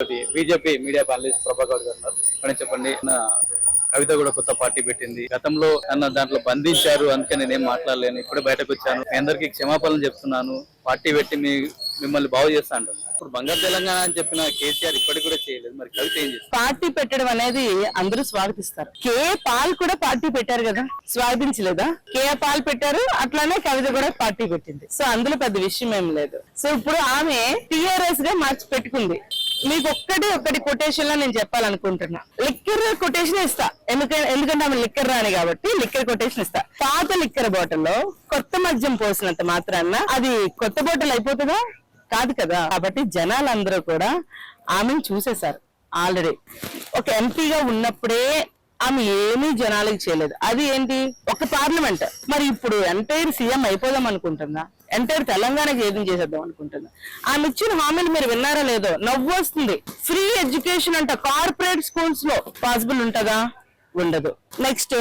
BJP media panellist Prabhakar గారు ఉన్నారు. చెప్పండి, కవిత కూడా కొత్త పార్టీ పెట్టింది. గతంలో నన్ను దాంట్లో బంధించారు, అందుకే నేనేం మాట్లాడలేను. ఇప్పుడే బయటకు వచ్చాను, మీ అందరికీ క్షమాపణలు చెప్తున్నాను. పార్టీ పెట్టి మిమ్మల్ని బాగు చేస్తా అంటాను. ఇప్పుడు బంగారు తెలంగాణ అని చెప్పిన కేసీఆర్ ఇప్పటికి కూడా చేయలేదు. మరి కవిత ఏం చేస్తారు? పార్టీ పెట్టడం అనేది అందరూ స్వాగతిస్తారు. పాల్ కూడా పార్టీ పెట్టారు కదా, స్వాగతించలేదా? పాల్ పెట్టారు, అట్లానే కవిత కూడా పార్టీ పెట్టింది. సో అందులో పెద్ద విషయం ఏం లేదు. సో ఇప్పుడు ఆమె టిఆర్ఎస్ గా మార్చి పెట్టుకుంది. మీకు ఒక్కటి కొటేషన్ లో నేను చెప్పాలనుకుంటున్నా. లిక్కర్ కొటేషన్ ఇస్తా, ఎందుకంటే ఆమె లిక్కర్ రాని కాబట్టి లిక్కర్ కొటేషన్ ఇస్తా. పాత లిక్కర్ బాటిల్లో కొత్త మద్యం పోసినంత మాత్రాన అది కొత్త బాటిల్ అయిపోతుందా? కాదు కదా. కాబట్టి జనాలందరూ కూడా ఆమెను చూసేశారు. ఆల్రెడీ ఒక ఎంపీగా ఉన్నప్పుడే ఆమె ఏమీ జనాలకు చేయలేదు. అది ఏంటి, ఒక పార్లమెంట్. మరి ఇప్పుడు ఎంటైర్ సీఎం అయిపోదాం అనుకుంటుందా? ఎంటైర్ తెలంగాణకి ఏం చేసేద్దాం అనుకుంటుందా? ఆమె ఇచ్చిన హామీలు మీరు విన్నారా లేదో? నవ్వు వస్తుంది. ఫ్రీ ఎడ్యుకేషన్ అంట కార్పొరేట్ స్కూల్స్ లో పాసిబుల్ ఉంటుందా? ఉండదు. నెక్స్ట్,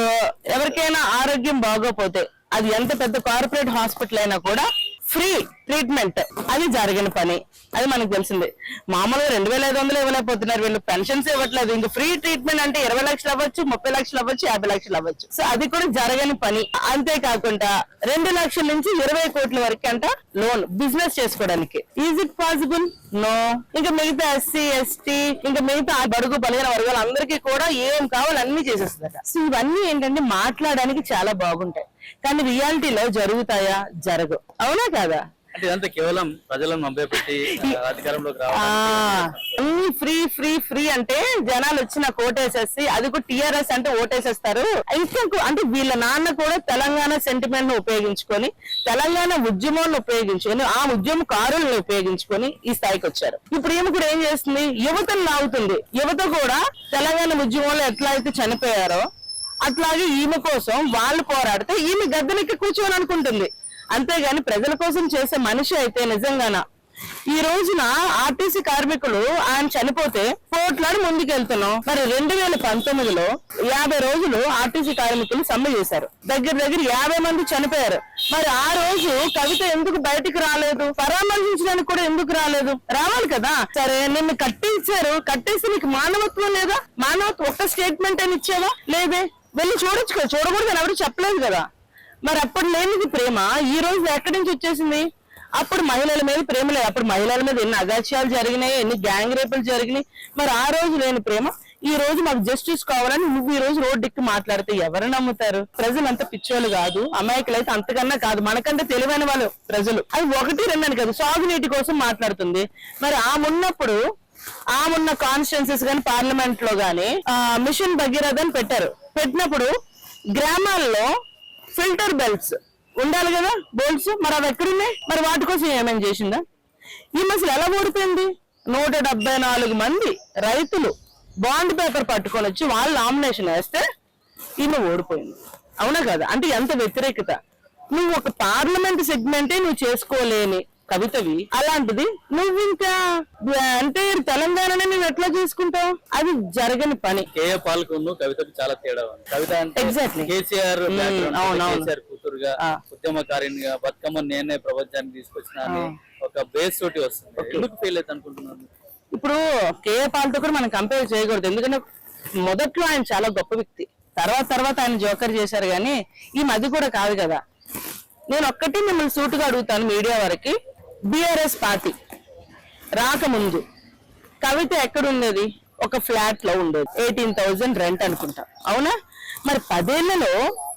ఎవరికైనా ఆరోగ్యం బాగోపోతే అది ఎంత పెద్ద కార్పొరేట్ హాస్పిటల్ అయినా కూడా ఫ్రీ ట్రీట్మెంట్. అది జరగని పని, అది మనకు తెలిసిందే. మామూలుగా 2500 ఇవ్వలేకపోతున్నారు వీళ్ళు, పెన్షన్స్ ఇవ్వట్లేదు. ఇంకా ఫ్రీ ట్రీట్మెంట్ అంటే 20 లక్షలు అవ్వచ్చు, 30 లక్షలు అవ్వచ్చు, 50 లక్షలు అవ్వచ్చు. సో అది కూడా జరగని పని. అంతేకాకుండా 2 లక్షల నుంచి 20 కోట్ల వరకు అంట లోన్ బిజినెస్ చేసుకోవడానికి. Is it possible? నో. ఇంకా మిగతా ఎస్సీ ఎస్టీ ఇంకా మిగతా బడుగు బలహీన వర్గాలు అందరికీ కూడా ఏం కావాలి అన్ని చేసేస్తుందట. సో ఇవన్నీ ఏంటంటే మాట్లాడడానికి చాలా బాగుంటాయి, కానీ రియాలిటీలో జరుగుతాయా? జరగవు. అవునా కాదా? ఇదంతా కేవలం ప్రజలను మభ్యపెట్టి అధికారంలోకి రావాలి. ఫ్రీ ఫ్రీ ఫ్రీ అంటే జనాలు వచ్చి నాకు ఓటేసేసి, అది కూడా టిఆర్ఎస్ అంటే ఓటేసేస్తారు. ఇంకా అంటే వీళ్ళ నాన్న కూడా తెలంగాణ సెంటిమెంట్ ను ఉపయోగించుకొని, తెలంగాణ ఉద్యమాన్ని ఉపయోగించుకొని, ఆ ఉద్యమకారులను ఉపయోగించుకొని ఈ స్థాయికి వచ్చారు. ఇప్పుడు ఈమె కూడా ఏం చేస్తుంది, యువతను లాగుతుంది. యువత కూడా తెలంగాణ ఉద్యమంలో ఎట్లా అయితే చనిపోయారో అట్లాగే ఈమె కోసం వాళ్ళు పోరాడితే ఈమె గద్దెలెక్కి కూర్చోవాలనుకుంటుంది. అంతేగాని ప్రజల కోసం చేసే మనిషి అయితే నిజంగాన ఈ రోజున ఆర్టీసీ కార్మికులు ఆయన చనిపోతే కోట్లాడి ముందుకెళ్తున్నాం. మరి 2019లో 50 రోజులు ఆర్టీసీ కార్మికులు సమ్మె చేశారు. దగ్గర 50 మంది చనిపోయారు. మరి ఆ రోజు కవిత ఎందుకు బయటికి రాలేదు? పరామర్శించడానికి కూడా ఎందుకు రాలేదు? రావాలి కదా. సరే, నిన్ను కట్టించారు, కట్టేసి నీకు మానవత్వం లేదా? మానవత్వం ఒక్క స్టేట్మెంట్ అని ఇచ్చావా? లేదే. వెళ్ళి చూడొచ్చు కదా. చూడకూడదు అని ఎవరు చెప్పలేదు కదా. మరి అప్పుడు లేనిది ప్రేమ ఈ రోజు ఎక్కడి నుంచి వచ్చేసింది? అప్పుడు మహిళల మీద ప్రేమ లేదు. అప్పుడు మహిళల మీద ఎన్ని అగాత్యాలు జరిగినాయి, ఎన్ని గ్యాంగ్ రేపులు జరిగినాయి. మరి ఆ రోజు లేని ప్రేమ ఈ రోజు మాకు జస్టిస్ కావాలని నువ్వు ఈ రోజు రోడ్డుకి మాట్లాడితే ఎవరు నమ్ముతారు? ప్రజలు అంత పిచ్చోళ్ళు కాదు, అమాయకులు అయితే అంతకన్నా కాదు, మనకంటే తెలివైన వాళ్ళు ప్రజలు. అది 1, 2 అని కాదు, సాగునీటి కోసం మాట్లాడుతుంది. మరి ఆమున్నప్పుడు ఆమున్న కాన్స్టిట్యున్సీస్ గానీ పార్లమెంట్ లో గానీ మిషన్ భగీరథ అని పెట్టినప్పుడు గ్రామాల్లో ఫిల్టర్ బెల్ట్స్ ఉండాలి కదా, బోల్ట్స్. మరి అవి ఎక్కడున్నాయి? మరి వాటి కోసం ఏమేమి చేసిందా? ఈ అసలు ఎలా ఓడిపోయింది? 174 మంది రైతులు బాండ్ పేపర్ పట్టుకొని వచ్చి వాళ్ళు నామినేషన్ వేస్తే ఈమె ఓడిపోయింది. అవునా కదా? అంటే ఎంత వ్యతిరేకత. నువ్వు ఒక పార్లమెంట్ సెగ్మెంటే నువ్వు చేసుకోలేని కవితవి, అలాంటిది నువ్వు ఇంకా అంటే తెలంగాణనే నువ్వు ఎట్లా చేసుకుంటావు? అది జరగని పని. పాల్గొను కవితకు చాలా తేడా ఉంది. కవిత అంటే ఎగ్జాక్ట్లీ కేసీఆర్ కూతురుగా, ఉద్యమకారినిగా, బతుకమ్మ నేనే ప్రపంచానికి తీసుకొచ్చిన ఒక బేస్ తోటి వస్తుంది. ఎందుకు ఫెయిల్ అయితే అనుకుంటున్నాను? ఇప్పుడు పాల్తో కూడా మనం కంపేర్ చేయకూడదు. ఎందుకంటే మొదట్లో ఆయన చాలా గొప్ప వ్యక్తి, తర్వాత ఆయన జోకర్ చేశారు. కానీ ఈ మధ్య కూడా కాదు కదా. నేను ఒక్కటి మిమ్మల్ని సూటుగా అడుగుతాను మీడియా వరకు. బిఆర్ఎస్ పార్టీ రాకముందు కవిత ఎక్కడుండేది? ఒక ఫ్లాట్ లో ఉండేది. 18,000 రెంట్ అనుకుంటా. అవునా? మరి 10 ఏళ్లలో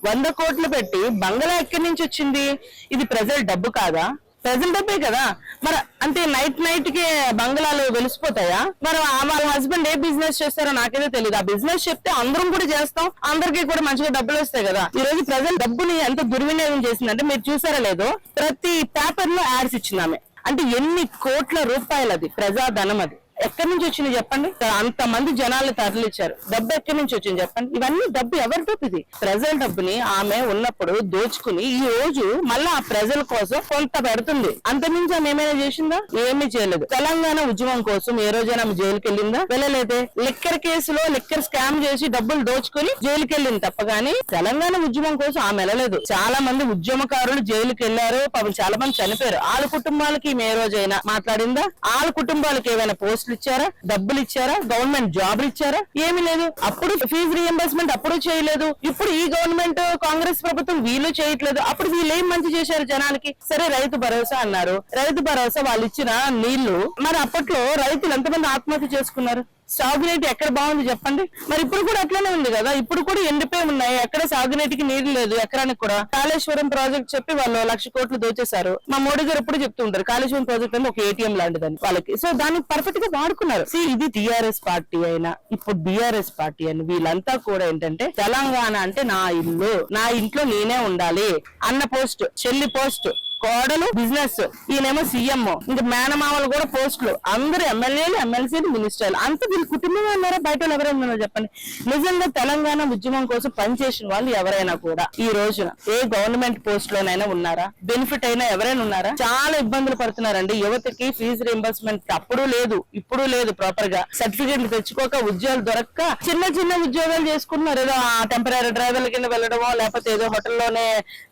100 కోట్లు పెట్టి బంగ్లా ఎక్కడి నుంచి వచ్చింది? ఇది ప్రజల డబ్బు కాదా? ప్రజల డబ్బే కదా. మరి అంటే నైట్ కి బంగ్లాలు వెలిసిపోతాయా? మరి వాళ్ళ హస్బెండ్ ఏ బిజినెస్ చేస్తారో నాకైతే తెలియదు. ఆ బిజినెస్ చెప్తే అందరం కూడా చేస్తాం, అందరికీ కూడా మంచిగా డబ్బులు వస్తాయి కదా. ఈ రోజు ప్రజల డబ్బుని ఎంత దుర్వినియోగం చేసిందంటే మీరు చూసారా లేదో, ప్రతి పేపర్ లో యాడ్స్ ఇచ్చిందామె. అంటే ఎన్ని కోట్ల రూపాయలు అది ప్రజాధనం. అది ఎక్కడి నుంచి వచ్చింది చెప్పండి? అంత మంది జనాలు తరలిచ్చారు. డబ్బు ఎక్కడి నుంచి వచ్చింది చెప్పండి? ఇవన్నీ డబ్బు ఎవరి డబ్బు? ఇది ప్రజల డబ్బుని ఆమె ఉన్నప్పుడు దోచుకుని ఈ రోజు మళ్ళీ ఆ ప్రజల కోసం కొంత పెడుతుంది. అంతమించి ఆమె ఏమైనా చేసిందా? ఏమీ చేయలేదు. తెలంగాణ ఉద్యమం కోసం ఏ రోజైనా ఆమె జైలుకి వెళ్ళిందా? వెళ్ళలేదే. లిక్కర్ కేసులో లిక్కర్ స్కామ్ చేసి డబ్బులు దోచుకుని జైలుకి వెళ్ళింది తప్ప గానీ తెలంగాణ ఉద్యమం కోసం ఆమె వెళ్ళలేదు. చాలా మంది ఉద్యమకారులు జైలుకి వెళ్లారు, పాపం చాలా మంది చనిపోయారు. వాళ్ళ కుటుంబాలకి ఈమె ఏ రోజైనా మాట్లాడిందా? వాళ్ళ కుటుంబాలకి ఏమైనా పోస్ట్ పోస్టులు ఇచ్చారా, డబ్బులు ఇచ్చారా, గవర్నమెంట్ జాబ్లు ఇచ్చారా? ఏమీ లేదు. అప్పుడు ఫీజు రీఎంబర్స్మెంట్ అప్పుడు చేయలేదు. ఇప్పుడు ఈ గవర్నమెంట్ కాంగ్రెస్ ప్రభుత్వం వీళ్ళు చేయట్లేదు. అప్పుడు వీళ్ళు ఏం మంచి చేశారు జనాలకి? సరే రైతు భరోసా అన్నారు. రైతు భరోసా వాళ్ళు ఇచ్చిన నీళ్లు, మరి అప్పట్లో రైతులు ఎంతమంది ఆత్మహత్య చేసుకున్నారు? సాగునీటి ఎక్కడ బాగుంది చెప్పండి? మరి ఇప్పుడు కూడా అట్లనే ఉంది కదా. ఇప్పుడు కూడా ఎండిపోయి ఉన్నాయి. ఎక్కడ సాగునీటికి నీరు లేదు ఎకరానికి కూడా. కాళేశ్వరం ప్రాజెక్ట్ చెప్పి వాళ్ళు 1,00,000 కోట్లు దోచేశారు. మా మోడీ గారు ఎప్పుడు చెప్తూ ఉంటారు కాళేశ్వరం ప్రాజెక్ట్ అంటే ఒక ఏటీఎం లాంటిదని వాళ్ళకి. సో దాన్ని పర్ఫెక్ట్ గా వాడుకున్నారు. ఇది టిఆర్ఎస్ పార్టీ అయినా ఇప్పుడు బిఆర్ఎస్ పార్టీ అని వీళ్ళంతా కూడా ఏంటంటే తెలంగాణ అంటే నా ఇల్లు, నా ఇంట్లో నేనే ఉండాలి అన్న పోస్ట్, చెల్లి పోస్ట్, కోడలు బిజినెస్, ఈయనేమో సీఎం, ఇంకా మేనమామలు కూడా పోస్టులు, అందరూ ఎమ్మెల్యేలు, ఎమ్మెల్సీలు, మినిస్టర్లు, అంతా వీళ్ళు కుటుంబమే ఉన్నారా? బయట వాళ్ళు ఎవరైనా ఉన్నారో చెప్పండి. నిజంగా తెలంగాణ ఉద్యమం కోసం పనిచేసిన వాళ్ళు ఎవరైనా కూడా ఈ రోజున ఏ గవర్నమెంట్ పోస్ట్ లోనైనా ఉన్నారా? బెనిఫిట్ అయినా ఎవరైనా ఉన్నారా? చాలా ఇబ్బందులు పడుతున్నారండి. యువతకి ఫీజు రీంబర్స్మెంట్ అప్పుడు లేదు, ఇప్పుడు లేదు. ప్రాపర్ గా సర్టిఫికెట్లు తెచ్చుకోక, ఉద్యోగాలు దొరక్క చిన్న చిన్న ఉద్యోగాలు చేసుకుంటున్నారు. ఏదో టెంపరీ డ్రైవర్ల కింద వెళ్ళడమో, లేకపోతే ఏదో హోటల్లోనే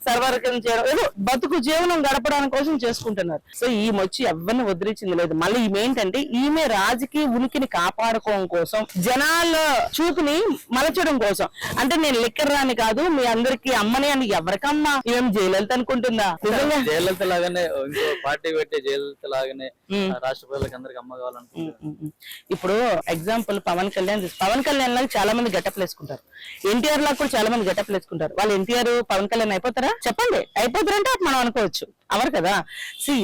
సర్వర్ కింద చేయడం, ఏదో బతుకు జీవనం గడపడానికి కోసం చేసుకుంటున్నారు. సో ఈమె వచ్చి ఎవరిని వదిలించింది లేదు. మళ్ళీ ఈమె ఏంటంటే ఈమె రాజకీయ ఉనికిని కాపాడుకోవడం కోసం, జనాల చూపుని మలచడం కోసం. అంటే నేను లిక్కర్ రాని కాదు, మీ అందరికి అమ్మని అని. ఎవరికమ్మా? ఏం జయలలిత అనుకుంటుందా? నిజంగా జయలలిత లాగానే ఇంకో పార్టీ పెట్టే జయలలిత లాగానే రాష్ట్ర ప్రజలకు అందరికి అమ్మ కావాలనుకుంటున్నారు. ఇప్పుడు ఎగ్జాంపుల్ పవన్ కళ్యాణ్. పవన్ కళ్యాణ్ లాగా చాలా మంది గెటప్లు వేసుకుంటారు. ఎన్టీఆర్ లాగా కూడా చాలా మంది గెటప్లు వేసుకుంటారు. వాళ్ళు ఎన్టీఆర్ పవన్ కళ్యాణ్ అయిపోతారా? చెప్పండి. అయిపోతారంటే మనం అనుకోవచ్చు, అవరు కదా.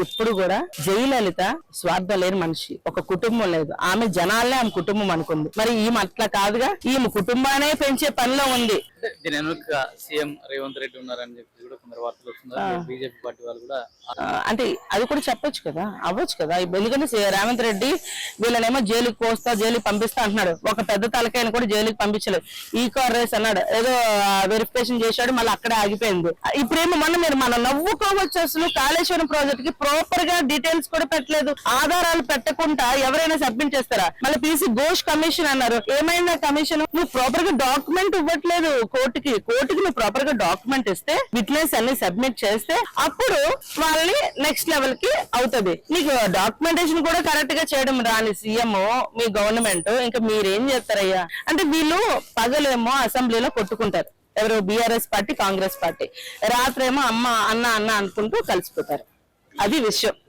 ఎప్పుడు కూడా జయలలిత స్వార్థం లేని మనిషి, ఒక కుటుంబం లేదు. ఆమె జనాలే ఆమె కుటుంబం అనుకుంది. మరి ఈమె అట్లా కాదుగా. ఈమె కుటుంబానే పెంచే పనిలో ఉంది. దీని వెనుక సీఎం రేవంత్ రెడ్డి ఉన్నారని చెప్పి కూడా కొందరు వార్తలు వస్తున్నారు. బీజేపీ పార్టీ వాళ్ళు కూడా అంటే అది కూడా చెప్పొచ్చు కదా, అవ్వచ్చు కదా. ఎందుకంటే రేవంత్ రెడ్డి వీళ్ళనేమో జైలుకి పోస్తా, జైలుకి పంపిస్తా అంటున్నాడు. ఒక పెద్ద తలకాయని కూడా జైలుకి పంపించలేదు. ఈ కార్ రేస్ అన్నాడు, ఏదో వెరిఫికేషన్ చేశాడు, మళ్ళీ అక్కడే ఆగిపోయింది. ఇప్పుడేమో మనం నవ్వుకోవచ్చు. అసలు కాళేశ్వరం ప్రాజెక్ట్ కి ప్రాపర్ గా డీటెయిల్స్ కూడా పెట్టలేదు. ఆధారాలు పెట్టకుండా ఎవరైనా సబ్మిట్ చేస్తారా? మళ్ళీ పీసీ ఘోష్ కమిషన్ అన్నారు. ఏమైందా కమిషన్? నువ్వు ప్రాపర్ గా డాక్యుమెంట్ ఇవ్వట్లేదు కోర్టుకి నువ్వు ప్రాపర్ గా డాక్యుమెంట్ ఇస్తే, విట్నెస్ అన్ని సబ్మిట్ చేస్తే అప్పుడు వాళ్ళని నెక్స్ట్ లెవెల్ కి అవుతుంది. నీకు డాక్యుమెంటేషన్ కూడా కరెక్ట్ గా చేయడం రాని సీఎం మీ గవర్నమెంట్, ఇంకా మీరేం చేస్తారయ్యా? అంటే వీళ్ళు పగలేమో అసెంబ్లీలో కొట్టుకుంటారు. ఎవరు? BRS party, Congress party. రాత్రేమో అమ్మ అన్న అనుకుంటూ కలిసిపోతారు. అది విషయం.